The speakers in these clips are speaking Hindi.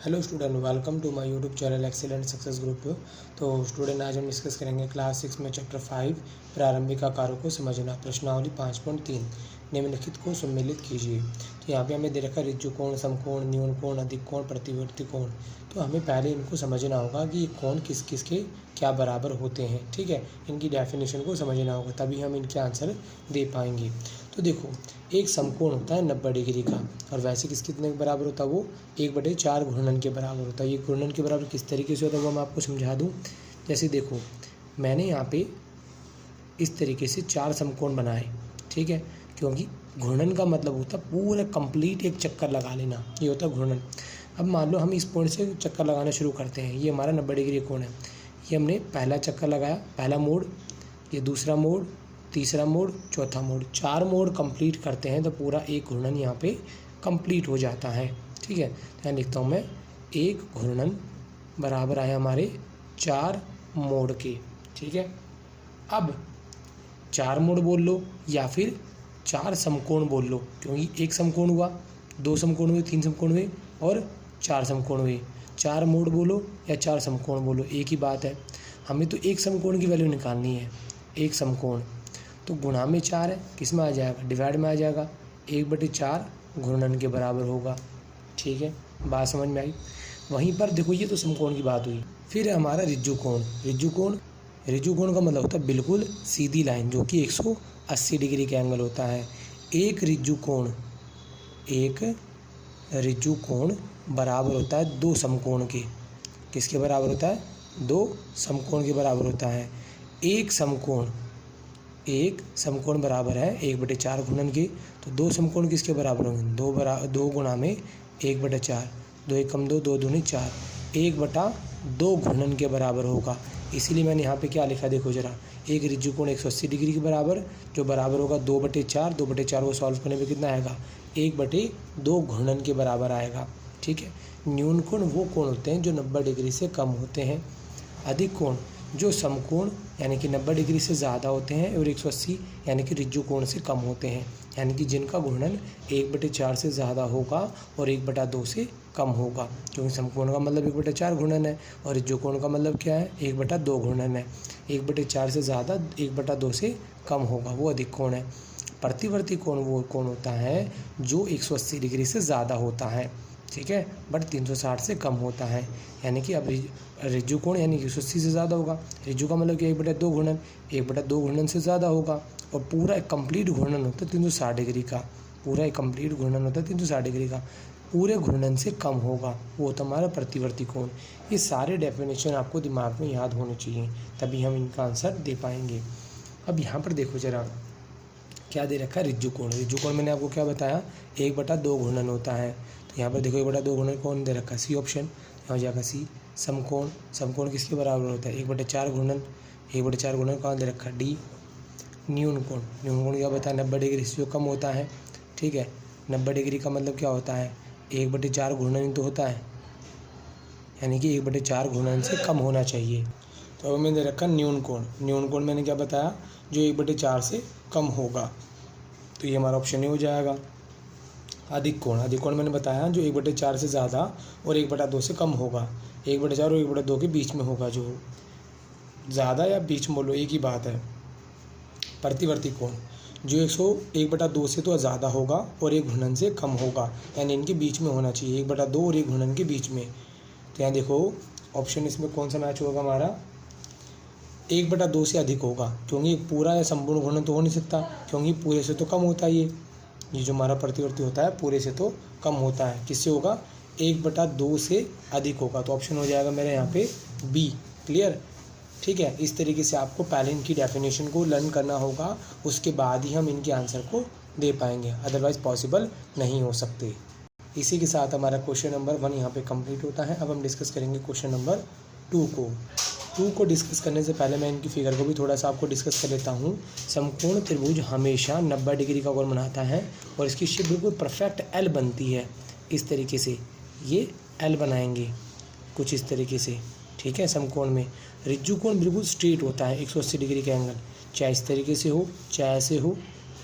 Hello student, welcome to my YouTube channel excellent success group. तो स्टूडेंट, आज हम डिस्कस करेंगे क्लास 6 में चैप्टर 5 प्रारंभिक आकारों को समझना। प्रश्नावली 5.3 निम्नलिखित को सम्मिलित कीजिए। तो यहाँ पे हमें दे रखा है ऋजु कोण, समकोण, न्यून कोण, अधिक कोण, प्रतिवर्ती कोण। तो हमें पहले इनको समझना होगा कि ये कोण किस किस के क्या बराबर होते हैं। ठीक है, इनकी डेफिनेशन को समझना होगा, तभी हम इनके आंसर दे पाएंगे। तो देखो, एक समकोण होता है 90 डिग्री का, और वैसे कितने के बराबर होता है? वो 1/4 घूर्णन के बराबर होता है। ये घूर्णन के बराबर किस तरीके से होता है वो मैं आपको समझा दूं। जैसे देखो, मैंने यहाँ पे इस तरीके से 4 समकोण बनाए, ठीक है, क्योंकि घूर्णन का मतलब होता है पूरा कंप्लीट एक चक्कर लगा लेना, ये होता है घूर्णन। अब मान लो हम इस पॉइंट से चक्कर लगाना शुरू करते हैं। ये हमारा 90 डिग्री कोण है। ये हमने पहला चक्कर लगाया, पहला मोड़, ये दूसरा मोड़, तीसरा मोड़, चौथा मोड़, 4 मोड़ कंप्लीट करते हैं तो पूरा एक घूर्णन यहाँ पे कंप्लीट हो जाता है। ठीक है, यहाँ लिखता हूँ मैं, एक घूर्णन बराबर आया हमारे 4 मोड़ के। ठीक है, अब 4 मोड़ बोल लो या फिर 4 समकोण बोल लो, क्योंकि एक समकोण हुआ, 2 समकोण हुए, 3 समकोण हुए और 4 समकोण हुए। 4 मोड़ बोलो या 4 समकोण बोलो, एक ही बात है। हमें तो एक समकोण की वैल्यू निकालनी है। एक समकोण तो गुणा में 4 है, किस में आ जाएगा? डिवाइड में आ जाएगा। 1/4 घूर्णन के बराबर होगा। ठीक है, बात समझ में आई। वहीं पर देखो, ये तो समकोण की बात हुई। फिर हमारा ऋजु कोण। ऋजु कोण का मतलब होता है बिल्कुल सीधी लाइन, जो कि 180 डिग्री का एंगल होता है। एक ऋजु कोण बराबर होता है 2 समकोण के। किसके बराबर होता है? 2 समकोण के बराबर होता है। एक समकोण बराबर है 1/4 घूर्णन के। तो 2 समकोण किसके बराबर होंगे? 2 गुणा में 1/4, 2 एकम 2, 2 दूनी 4, 1/2 घूर्णन के बराबर होगा। इसीलिए मैंने यहाँ पे क्या लिखा, देखो जरा, एक ऋजु कोण 180 डिग्री के बराबर, जो बराबर होगा 2/4। 2/4 को सॉल्व करने पे कितना आएगा? 1/2 घूर्णन के बराबर आएगा। ठीक है, न्यून कोण वो कोण होते हैं जो 90 डिग्री से कम होते हैं। अधिक कोण जो समकोण यानी कि 90 डिग्री से ज़्यादा होते हैं और 180 यानी कि ऋजु कोण से कम होते हैं, यानी कि जिनका घूर्णन 1/4 से ज़्यादा होगा और 1/2 से कम होगा। क्योंकि समकोण का मतलब 1/4 घूर्णन है और ऋजु कोण का मतलब क्या है? 1/2 घूर्णन है। 1/4 से ज़्यादा 1/2 से कम होगा, वो अधिक कोण है। प्रतिवर्ती कोण वो कोण होता है जो 180 डिग्री से ज़्यादा होता है, ठीक है, बट 360 से कम होता है। यानी कि अब ऋजु कोण यानी 180 से ज़्यादा होगा। ऋजु का मतलब कि 1/2 घूर्णन, 1/2 घूर्णन से ज़्यादा होगा, और पूरा एक कंप्लीट घूर्णन होता है 360 डिग्री का। पूरा एक कंप्लीट घूर्णन होता है 360 डिग्री का, पूरे घूर्णन से कम होगा, वो होता है हमारा प्रतिवर्ती कोण। ये सारे डेफिनेशन आपको दिमाग में याद होने चाहिए, तभी हम इनका आंसर दे पाएंगे। अब यहाँ पर देखो जरा, क्या दे रखा है? ऋजु कोण मैंने आपको क्या बताया? 1/2 घूर्णन होता है। तो यहाँ पर देखो 1/2 घूर्णन कौन दे रखा है? सी ऑप्शन, यहाँ हो जाएगा सी। समकोण किसके बराबर होता है? 1/4 घूर्णन। 1/4 घूर्णन कौन दे रखा है? डी। न्यून कोण क्या बताया? 90 डिग्री से जो कम होता है। ठीक है, 90 डिग्री का मतलब क्या होता है? 1/4 घूर्णन तो होता है, यानी कि 1/4 घूर्णन से कम होना चाहिए। तो अब मैंने दे रखा न्यून कोण मैंने क्या बताया? जो 1/4 से कम होगा, तो ये हमारा ऑप्शन ही हो जाएगा। अधिक कोण मैंने बताया जो 1/4 से ज़्यादा और 1/2 से कम होगा। 1/4 और 1/2 के बीच में होगा, जो ज़्यादा या बीच में बोलो, एक ही बात है। प्रतिवर्ती कोण जो 1/2 से तो ज़्यादा होगा और 1 घूर्णन से कम होगा, यानी इनके बीच में होना चाहिए, 1/2 और 1 घूर्णन के बीच में। तो यहाँ देखो ऑप्शन इसमें कौन सा मैच होगा हमारा? 1/2 से अधिक होगा, क्योंकि पूरा या संपूर्ण घूर्णन तो हो नहीं सकता, क्योंकि पूरे से तो कम होता है। ये जो हमारा प्रतिवर्ती होता है पूरे से तो कम होता है। किससे होगा? 1/2 से अधिक होगा। तो ऑप्शन हो जाएगा मेरे यहाँ पे बी। क्लियर? ठीक है, इस तरीके से आपको पहले इनकी डेफिनेशन को लर्न करना होगा, उसके बाद ही हम इनके आंसर को दे पाएंगे, अदरवाइज पॉसिबल नहीं हो सकते। इसी के साथ हमारा क्वेश्चन नंबर 1 यहाँ पे कंप्लीट होता है। अब हम डिस्कस करेंगे क्वेश्चन नंबर 2 को डिस्कस करने से पहले मैं इनकी फिगर को भी थोड़ा सा आपको डिस्कस कर लेता हूँ। समकोण त्रिभुज हमेशा 90 डिग्री का कोण बनाता है और इसकी शेप बिल्कुल परफेक्ट एल बनती है। इस तरीके से ये एल बनाएंगे कुछ इस तरीके से। ठीक है, समकोण में ऋजु कोण बिल्कुल स्ट्रेट होता है 180 डिग्री का एंगल, चाहे इस तरीके से हो, चाहे ऐसे हो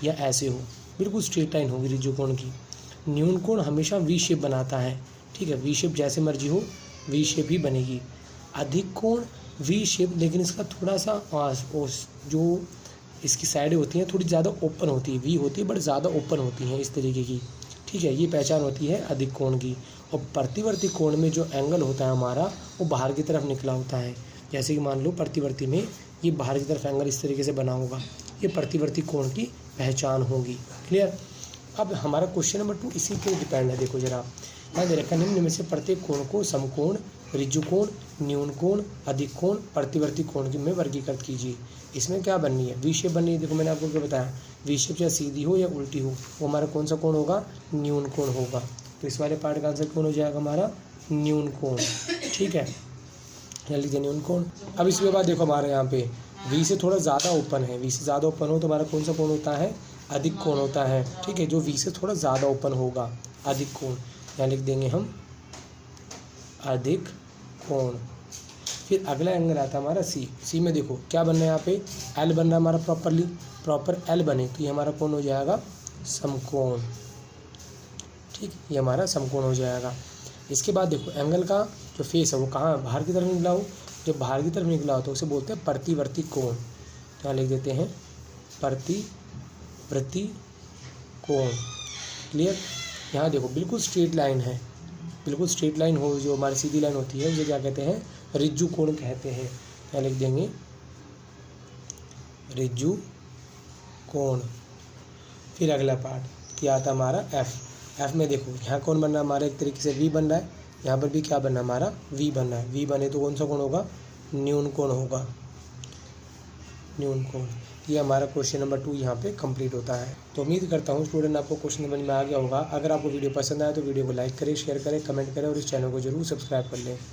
या ऐसे हो, बिल्कुल स्ट्रेट लाइन होगी ऋजु कोण की। न्यून कोण हमेशा वी शेप बनाता है, ठीक है, वी शेप जैसे मर्जी हो वी शेप ही बनेगी। अधिक कोण वी शेप, लेकिन इसका थोड़ा सा जो इसकी साइडें होती हैं थोड़ी ज़्यादा ओपन होती है, वी होती है बट ज़्यादा ओपन होती हैं इस तरीके की। ठीक है, ये पहचान होती है अधिक कोण की। और प्रतिवर्ती कोण में जो एंगल होता है हमारा वो बाहर की तरफ निकला होता है। जैसे कि मान लो प्रतिवर्ती में ये बाहर की तरफ एंगल इस तरीके से बना होगा, ये प्रतिवर्ती कोण की पहचान होगी। क्लियर। अब हमारा क्वेश्चन नंबर 2 इसी पे डिपेंड है। देखो जरा, यहाँ दे रखा निम्न में से प्रत्येक कोण को समकोण, ऋजु कोण, न्यून कोण, अधिक कोण, प्रतिवर्ती कोण में वर्गीकृत कीजिए। इसमें क्या बननी है? वी शेप बननी है। देखो मैंने आपको क्या बताया, वी शेप चाहे सीधी हो या उल्टी हो वो हमारा कौन सा कोण होगा? न्यून कोण होगा। तो इस वाले पार्ट का आंसर कौन हो जाएगा? हमारा न्यून कोण। ठीक है, यहाँ लिख दिया न्यून कोण। अब इसके बाद देखो हमारे यहाँ पे वी से थोड़ा ज़्यादा ओपन है, वी से ज़्यादा ओपन हो तो हमारा कौन सा कोण होता है? अधिक कोण होता है। ठीक है, जो वी से थोड़ा ज़्यादा ओपन होगा अधिक कोण, यहाँ लिख देंगे हम अधिक कोण। फिर अगला एंगल आता है हमारा सी। सी में देखो क्या बनना है, यहाँ पे एल बन रहा है हमारा, प्रॉपर एल बने तो ये हमारा कौन हो जाएगा? समकोण। ठीक, ये हमारा समकोण हो जाएगा। इसके बाद देखो एंगल का जो फेस है वो कहाँ बाहर की तरफ निकला हो, जब बाहर की तरफ निकला हो तो उसे बोलते हैं प्रतिवर्ती कोण। तो यहाँ लिख देते हैं प्रतिवर्ती कोण। क्लियर। यहाँ देखो बिल्कुल स्ट्रेट लाइन है, बिल्कुल स्ट्रेट लाइन हो जो हमारी सीधी लाइन होती है उसे क्या कहते हैं? ऋजु कोण कहते हैं। यहाँ लिख देंगे ऋजु कोण। फिर अगला पार्ट क्या आता है हमारा? एफ। एफ में देखो यहाँ कौन बन रहा है हमारा? एक तरीके से वी बन रहा है, यहाँ पर भी क्या बनना है हमारा? वी बन रहा है। वी बने तो कौन सा कोण होगा? न्यून कोण होगा, न्यून कोण। ये हमारा क्वेश्चन नंबर 2 यहाँ पे कंप्लीट होता है। तो उम्मीद करता हूँ स्टूडेंट आपको क्वेश्चन समझ में आ गया होगा। अगर आपको वीडियो पसंद आए तो वीडियो को लाइक करें, शेयर करें, कमेंट करें और इस चैनल को जरूर सब्सक्राइब कर लें।